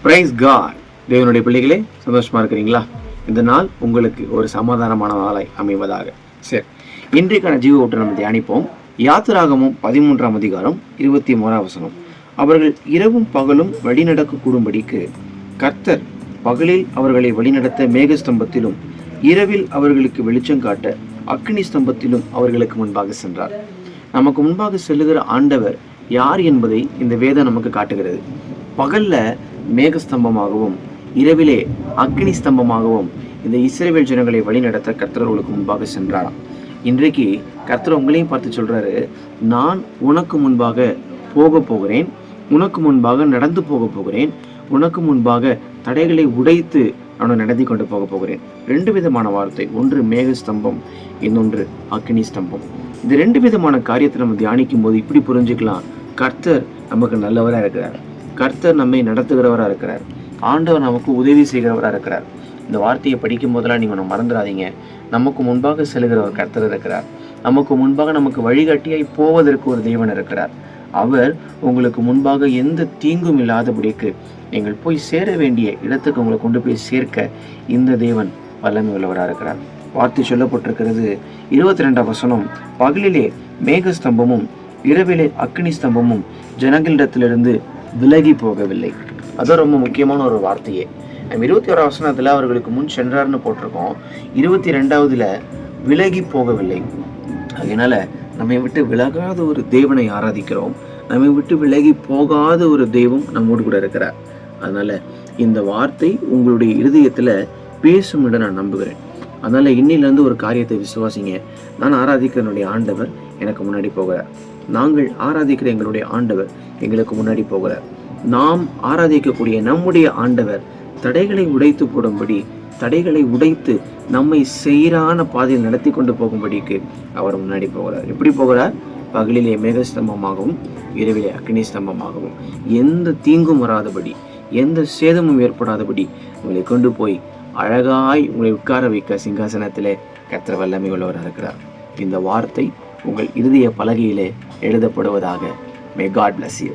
Price God. தேவனுடைய பிள்ளைகளே, சந்தோஷமா இருக்கிறீங்களா? இந்த நாள் உங்களுக்கு ஒரு சமாதானமான நாளாய் அமைவதாக. சரி, இன்றைக்கான ஜீவ ஓட்டை நம்ம தியானிப்போம். யாத்திராகமும் 13ஆம் அதிகாரம் 21ஆம் வசனம். அவர்கள் இரவும் பகலும் வழிநடக்க கூடும்படிக்கு கர்த்தர் பகலில் அவர்களை வழிநடத்த மேகஸ்தம்பத்திலும் இரவில் அவர்களுக்கு வெளிச்சம் காட்ட அக்னி ஸ்தம்பத்திலும் அவர்களுக்கு முன்பாக சென்றார். நமக்கு முன்பாக செல்லுகிற ஆண்டவர் யார் என்பதை இந்த வேதம் நமக்கு காட்டுகிறது. பகல்ல மேகஸ்தம்பமாகவும் இரவிலே அக்னி ஸ்தம்பமாகவும் இந்த இஸ்ரவேல் ஜனங்களை வழிநடத்த கர்த்தர் அவர்களுக்கு முன்பாக சென்றாராம். இன்றைக்கு கர்த்தர் உங்களையும் பார்த்து சொல்றாரு, நான் உனக்கு முன்பாக போக போகிறேன், உனக்கு முன்பாக நடந்து போக போகிறேன், உனக்கு முன்பாக தடைகளை உடைத்து நான் நடத்தி கொண்டு போக போகிறேன். 2 விதமான வார்த்தை, ஒன்று மேகஸ்தம்பம், இன்னொன்று அக்னி ஸ்தம்பம். இந்த 2 விதமான காரியத்தை நம்ம தியானிக்கும் போது இப்படி புரிஞ்சுக்கலாம், கர்த்தர் நமக்கு நல்லவராக இருக்கிறார், கர்த்தர் நம்மை நடத்துகிறவராக இருக்கிறார், ஆண்டவர் நமக்கு உதவி செய்கிறவராக இருக்கிறார். இந்த வார்த்தையை படிக்கும் போதெல்லாம் நீங்கள் மறந்துடாதீங்க, நமக்கு முன்பாக செல்கிற ஒரு கர்த்தர் இருக்கிறார், நமக்கு முன்பாக நமக்கு வழிகாட்டியாய் போவதற்கு ஒரு தேவன் இருக்கிறார். அவர் உங்களுக்கு முன்பாக எந்த தீங்கும் இல்லாதபடிக்கு நீங்கள் போய் சேர வேண்டிய இடத்துக்கு உங்களை கொண்டு போய் சேர்க்க இந்த தேவன் வல்லமை உள்ளவராக இருக்கிறார். வார்த்தை சொல்லப்பட்டிருக்கிறது 22ஆம் வசனம், பகலிலே மேகஸ்தம்பமும் இரவிலே அக்னி ஸ்தம்பமும் ஜனங்களிடத்திலிருந்து விலகி போகவில்லை. அதான் ரொம்ப முக்கியமான ஒரு வார்த்தையே. நம்ம 21ஆம் வசனத்துல அவர்களுக்கு முன் சென்றார்னு போட்டிருக்கோம், 22ஆவதுல விலகி போகவில்லை. அதனால நம்மை விட்டு விலகாத ஒரு தேவனை ஆராதிக்கிறோம், நம்மை விட்டு விலகி போகாத ஒரு தெய்வம் நம்மோடு கூட இருக்கிறார். அதனால இந்த வார்த்தை உங்களுடைய இருதயத்துல பேசும் என்று நான் நம்புகிறேன். அதனால இன்னிலிருந்து ஒரு காரியத்தை விசுவாசிங்க, நான் ஆராதிக்கிற என்னுடைய ஆண்டவர் எனக்கு முன்னாடி போகிறார், நாங்கள் ஆராதிக்கிற எங்களுடைய ஆண்டவர் எங்களுக்கு முன்னாடி போகிறார், நாம் ஆராதிக்கக்கூடிய நம்முடைய ஆண்டவர் தடைகளை உடைத்து போடும்படி, தடைகளை உடைத்து நம்மை சீரான பாதையில் நடத்தி கொண்டு போகும்படிக்கு அவர் முன்னாடி போகிறார். எப்படி போகிறார்? பகலிலே மேகஸ்தம்பமாகவும் இரவிலே அக்னி ஸ்தம்பமாகவும் எந்த தீங்கும் வராதபடி, எந்த சேதமும் ஏற்படாதபடி உங்களை கொண்டு போய் அழகாய் உங்களை உட்கார வைக்க சிங்காசனத்திலே கர்த்தர் வல்லமை உள்ளவராக இருக்கிறார். இந்த வார்த்தை உங்கள் இருதய பலகையிலே எழுதப்படுவதாக. May God bless you.